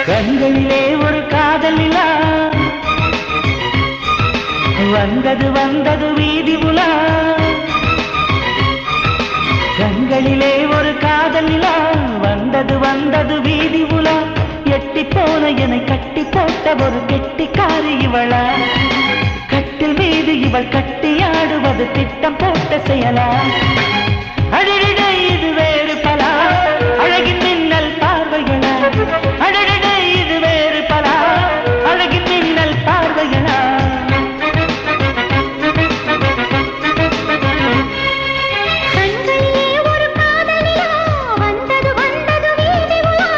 கண்களிலே ஒரு காதல் நிலா வந்தது வந்தது வீதி உலா. கண்களிலே ஒரு காதல் நிலா வந்தது வந்தது வீதி உலா. எட்டி போன என்னை கட்டி போட்ட ஒரு கெட்டிக்காரி இவளா. கட்டில் மீது இவள் கட்டியாடுவது திட்டம் போட்ட செயலா. அடடட இது வேறு பலா அழகின் மின்னல் பார்வைகளா. அடடட இது வேறு பலா அழகின் மின்னல் பார்வைகளா. கண்களிலே ஒரு காதல் நிலா வந்தது வந்தது வீதி உலா.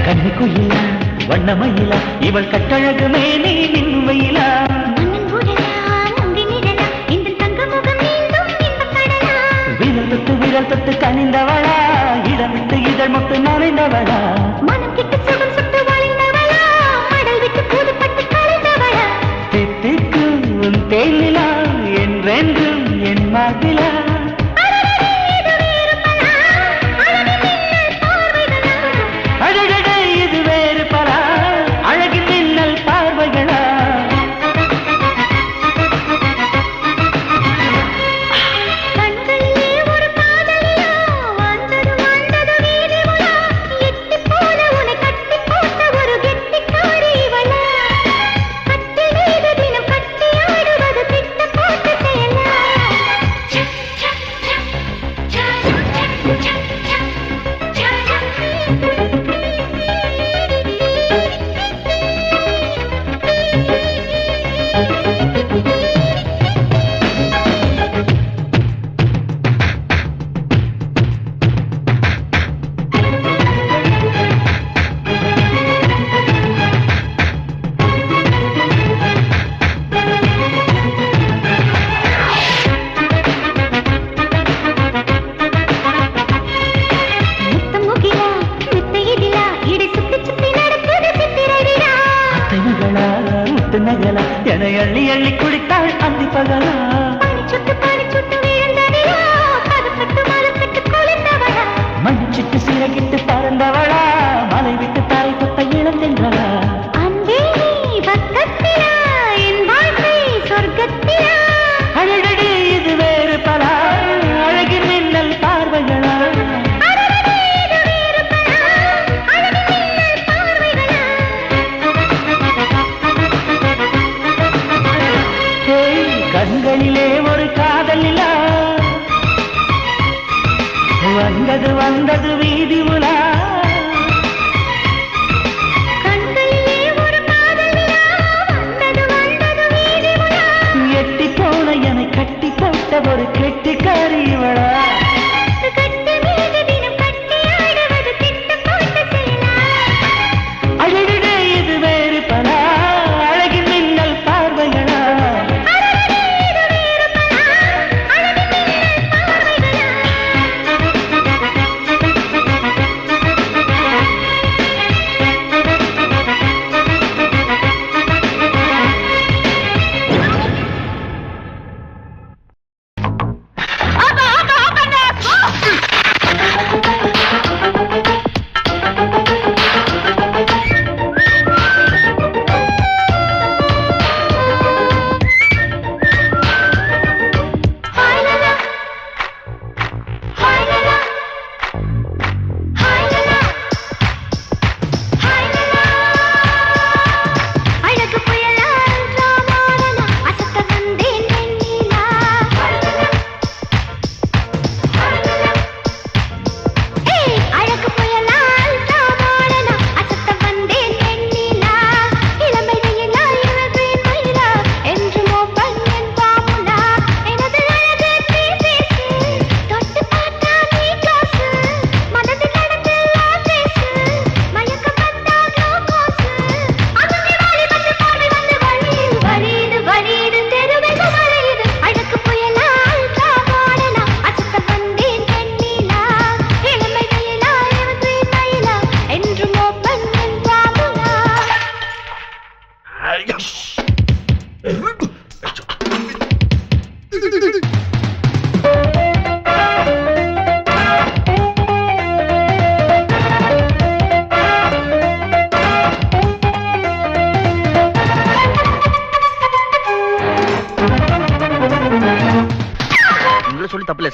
கண்ணிக்குயிலா வண்ணமயிலா இவள் கட்டழகு மேனி நின்மையிலா. விரல் தொட்டு விரல் தொட்டு கனிந்தவளா. இடம் விட்டு இதழ் மொட்டு நனைந்தவளா. தித்திக்கு உன் தேனிலா என்றென்றும் என் மாதிலா. அழகட இது வேறு பலா அழகின் மின்னல் பார்வைகளா. கண்களிலே ஒரு காதல் நிலா வந்தது வந்தது வீதி உலா. எட்டி போல உன்னை கட்டி போட்ட ஒரு கெட்டிக்காரி இவளா. கட்டில் மீது தினம் கட்டியாடுவது திட்டம் போட்ட செயலா. முத்தம் முகிலா முத்தையிலா இடை சுத்தி சுத்தி நடக்குது சித்திரை விழா. அத்தைகளா முத்து நகலா என அள்ளி அள்ளி குடித்தாள் அந்தி பகலா. பனிச்சுட்டு விழுந்த நிலா பதப்பட்டு மலப்பட்டு குளிர்ந்தவளா. மணிச்சிட்டு சிறகிட்டு பறந்தவளா. மலை விட்டு தாரை கொத்த இழந்தென்றவளா. அன்பே நீ பக்கத்திலா என் வாழ்க்கை சொர்க்கத்திலா. அழகடி இது வேறு பலா அழகின் மின்னல் பார்வைகளா. அடடடே இது வேறு பலா அழகின் மின்னல் பார்வைகளா. ஏய், கண்களிலே ஒரு காதல் நிலா வந்தது வந்தது வீதி உலா.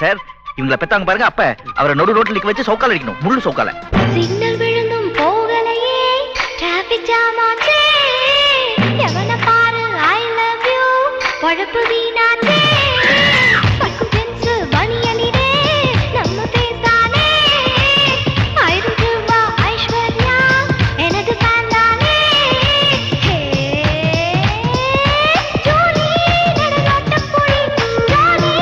சார். இவங்களை பெத்தாங்க பாருங்க, அப்ப அவரை நடு ரோட்ல நிக்க வச்சு சவுக்கால அடிக்கணும், முள்ளு சவுக்கால. சிக்னல் விழுந்தும் போகலையே டிராபிக் ஜாம் ஆச்சே எவன பாரு ஐ லவ் யூ பொழப்பு வீணாச்சே பக்கும் ஜென்ஸ் பனியனிடே நம்ம பேசானே ஐருந்து வா ஐஸ்வர்யா எனது ஃபேன் தானே ஹே ஜோலி நடனாட்டம் பொழி ஜோலி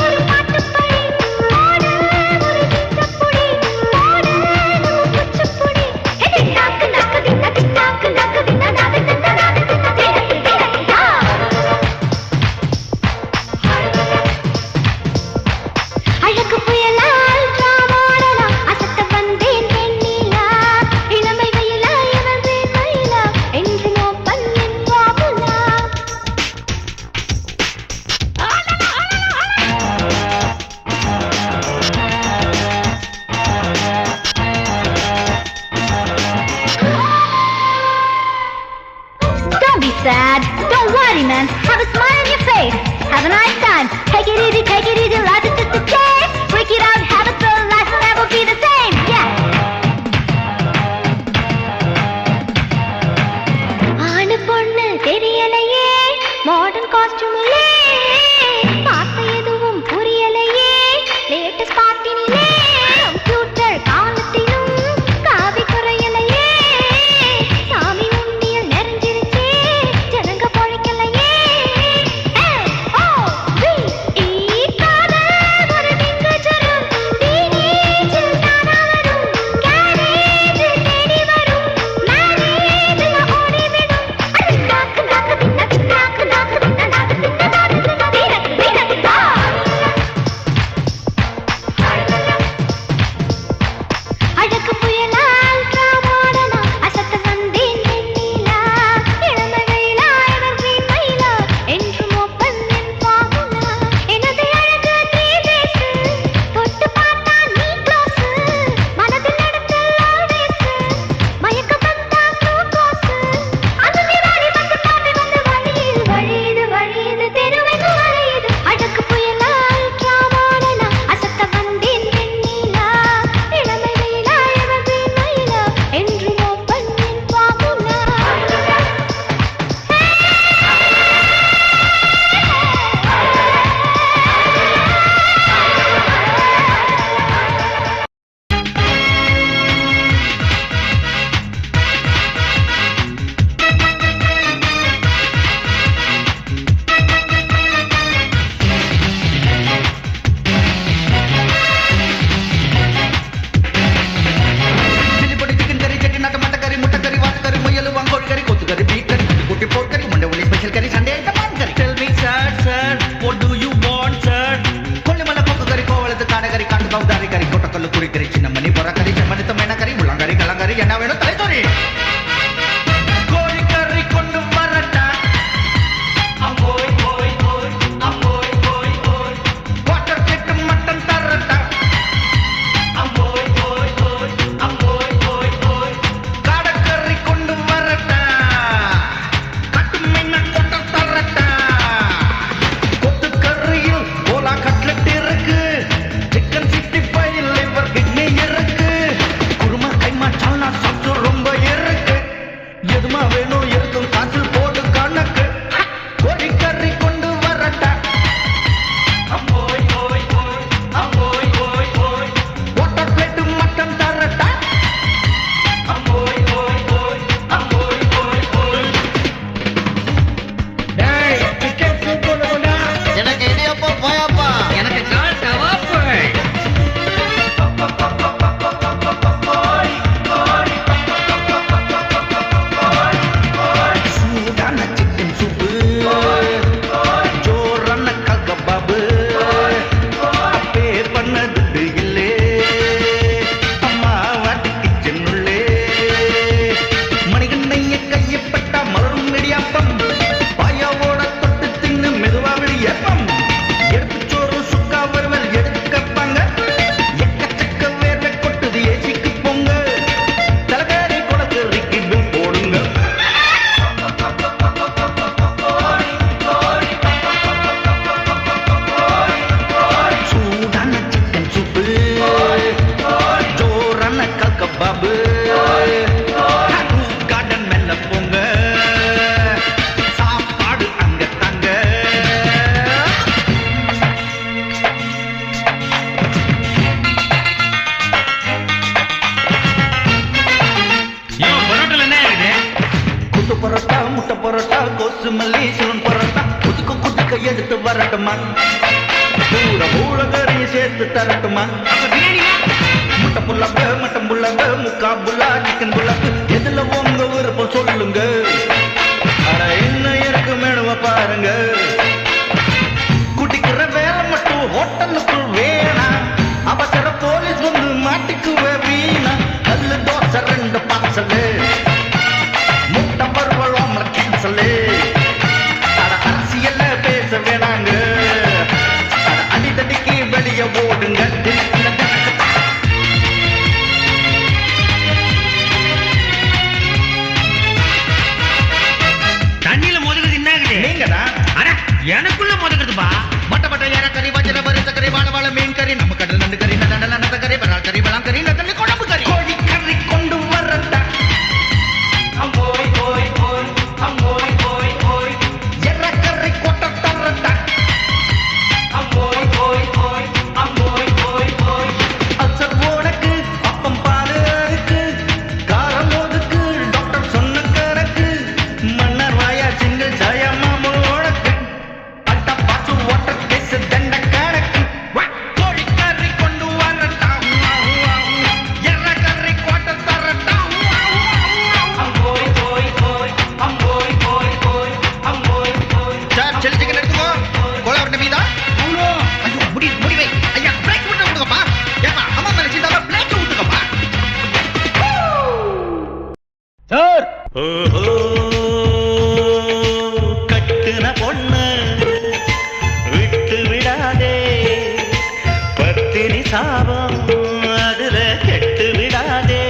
ஒரு பாட்டு பழி ஓடு ஒரு சிங்கப்புடி ஓடு நம்ம குச்சிப்புடி ஹே டிக் டாக் தின்னா டிக் டாக் தின்னா நாதே தின்னா நாதே தின்னா தேடா தேடா எடுத்து வரட்டுமா பூர பூழகரையும் சேர்த்து தரட்டுமா முட்டை புள்ளங்க மட்டம் புள்ளங்க முக்கா புல்லா சிக்கன் புள்ளங்க எதுல உங்க விருப்பம் சொல்லுங்க அட என்ன இருக்கு மேனுவ பாருங்க குடிக்கிற வேலை மட்டும் ஹோட்டலுக்குள் வேணாம் அவசர போலீஸ் வந்து மாட்டிக்குவே வீணா கல்லு தோசை 2 பார்சலு முட்டை பருவம் கேன்சலு அட அரசியல்ல பேச வேணாங்க அட அடிதடிக்கு வெளியே ஓடுங்க தண்ணியில மோதுகிறது என்ன நீங்கதான் எனக்குள்ள மோதுகிறதுப்பா மட்ட மட்ட ஏற கறி வஜ்ர பருத்த கறி வாழ வாழ மீன் கறி நம்ம கடல் நண்டு கறி நட்ட கறி பரால் கறி பழம் கறி நெல்லி குழம்பு கறி கோழி கறி கொண்டு வரட்டா அம்போய் போய் போய் அம்போய் போய் போய் எற கறி கொட்ட தரட்டா அம்போய் போய் போய் அம்போய் போய் போய் அசர் உனக்கு அப்பம் பாரு இருக்கு காரம் ஒதுக்கு டாக்டர் சொன்ன கணக்கு மன்னர் வாயா சிங்கிள் ஜாயம்மா உனக்கு அட்ட பாசு வாட்டர் கேஸ் தண்ட கணக்கு கோழி கறி கொண்டு வரட்டா எற கறி கொட்ட தரட்டா அம்போய் போய் போய் அம்போய் போய் போய் அம்போய் போய் சார் சில்லி சிக்கன் எடுத்துக்கோ கோலா வரட்ட மீதா ஐயோ முடி வை ஐயா பிரேக் விட்டு விடுங்கப்பா ஏப்பா அம்மா மேல சீதாவை பிரேக் விட்டுங்கப்பா சார் கட்டுன பொண்ணு விட்டு விடாதே பத்தினி சாபம் அதுல கெட்டு விடாதே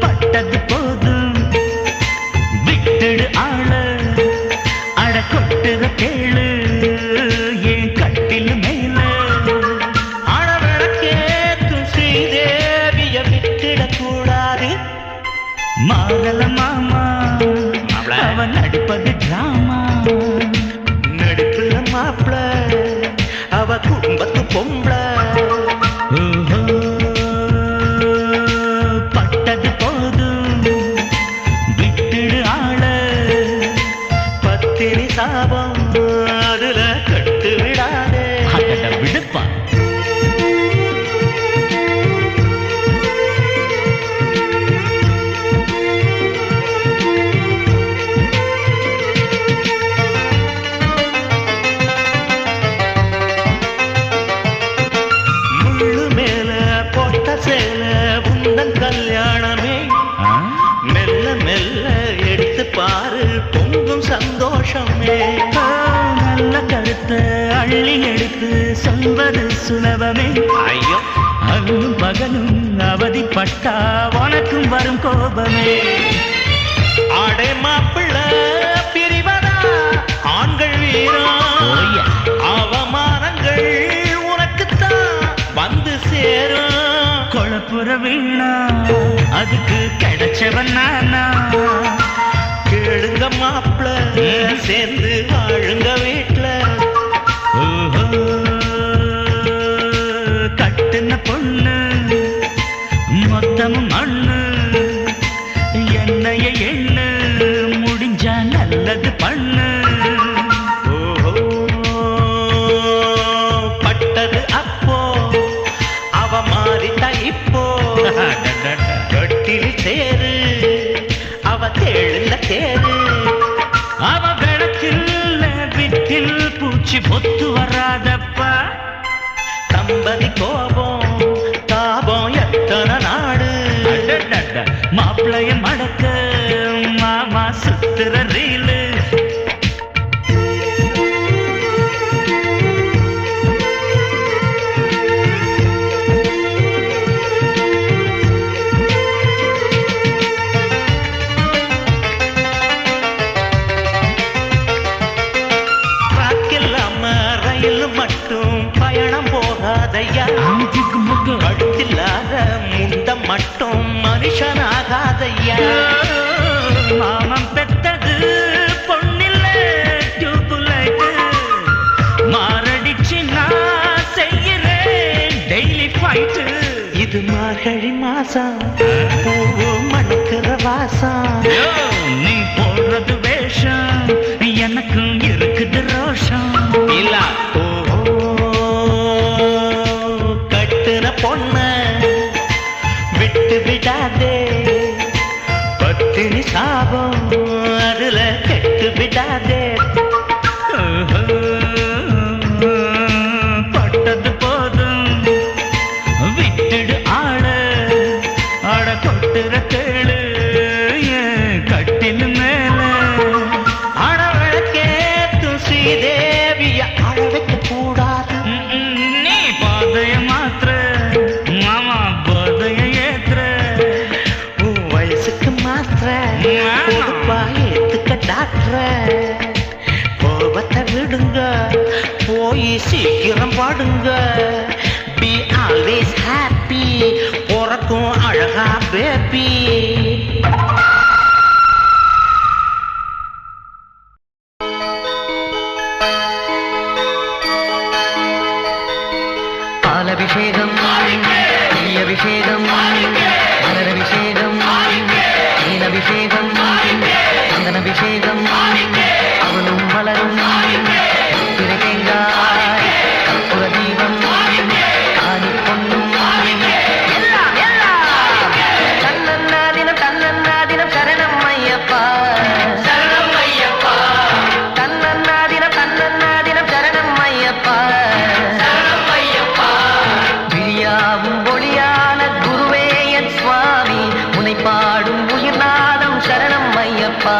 பட்டது போதும் விட்டுடு ஆள அட கொட்டுக கேளு ஏன் கட்டில் மேல அழவிளக்கேத்தும் ஸ்ரீதேவிய விட்டுடக்கூடாது மாறல மாமா அவன் நடிப்பது டிராமா நடிப்புல மாப்பிள அவ குடும்பத்து பொம்பள பட்டது போதும் விட்டுடு ஆள பத்தினி சாபம் அதுல கட்டு விடாதே விடுப்பா முள்ளு மேல போட்ட சேல உந்தன் கல்யாணமே மெல்ல மெல்ல எடுத்து பாரு பொங்கும் சந்தோஷமே நல்ல கருத்தை அள்ளி எடுத்து சொல்வது சுலபமே ஐயோ அல்லும் பகலும் அவதிப்பட்டா உனக்கும் வரும் கோபமே ஆடை மாப்பிள்ள பிரிவதா ஆண்கள் வீரம் அவமானங்கள் உனக்குத்தான் வந்து சேரும் கொழப்புற வீணா அதுக்கு கிடைச்சவன் நானா கேளுங்க மாப்பிள்ள சேர்ந்து வாழுங்க வீட்டுல கட்டுன பொண்ணு மொத்தமும் மண்ணு என்னைய எண்ணு முடிஞ்சா நல்லது பண்ணு பட்டது அப்போ அவ மாறிட்டா இப்போ கட்டில் சேரு அவ தேழுல தேரு அவ விளக்கில் வீட்டில் பூச்சி பொத்து வராதப்பா தம்பதி கோபம் தாபம் எத்தனை நாடு மாப்பிளைய மடக்க மாமா சுத்துற ரீலு ரயில் மட்டும் பயணம் போகாதையா கழுத்தில்லாத முண்டம் மட்டும் மனுஷனாகாதையா மாமன் பெத்தது பொண்ணில்ல டியூப்லைட்டு மாரடிச்சு நான் செய்யறேன் டெய்லி ஃபைட்டு இது மார்கழி மாசம் பூவு மணக்கிற வாசம் நீ போடுறது வேஷம் வேஷம் எனக்கும் இருக்குது ரோஷம் இல்ல கட்டுன பொண்ண விட்டு விடாதே பத்தினி சாபம் அதுல கெட்டு விடாதே பட்டது போதும் விட்டுடு ஆட கொட்டுற கேளு கட்டில் மேல அடவழக்கே துசி தேவிய அழவைக்க கூடாது நீ பாதைய மாத்திர மாமா போதைய ஏத்துற உன் வயசுக்கு மாத்திர ஏத்துக்க டாக்டர் கோபத்தை விடுங்க போய் சீக்கிரம் பாடுங்க பி ஆல்வேஸ் ஹாப்பி பிறக்கும் அழகா பேபி பாலபிஷேகம் அபிஷேகம் மலரபிஷேகம் நீலபிஷேகம் சந்தனபிஷேகம் அவளும் மலரும் திரை தேங்காய் கற்பூர தீபம் ஆதி பொன்னும் தன்னன்னாதினம் சரணம் ஐயப்பா சரணம் ஐயப்பா தன்னன்னாதினம் சரணம் ஐயப்பா சரணம் ஐயப்பா விழியாவும் ஒளியான குருவே என் சுவாமி உனை பாடும் உயிர்நாதம் சரணம் ஐயப்பா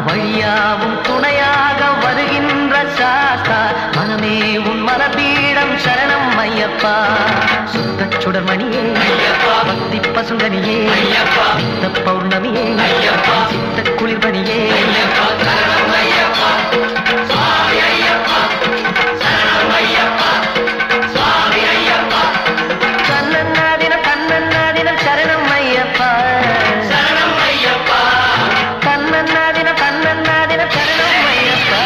வழியாவும் துணையாக வருகின்ற சாஸ்தா மனமே உன் மலபீடம் சரணம் ஐயப்பா சுத்த சுடர்மணியே பக்தி பசுங்கனியே சித்த பௌர்ணமியே சித்த குளிர்மணியே சரணம் ஐயப்பா சுவாமி ஐயப்பா சரணம் ஐயப்பா சுவாமி ஐயப்பா தன்னன்னாதினம் சரணம் ஐயப்பா சரணம் ஐயப்பா தன்னன்னாதினம் சரணம் ஐயப்பா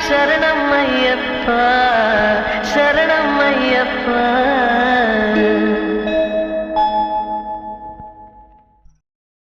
சரணம் ஐயப்பா சரணம் ஐயப்பா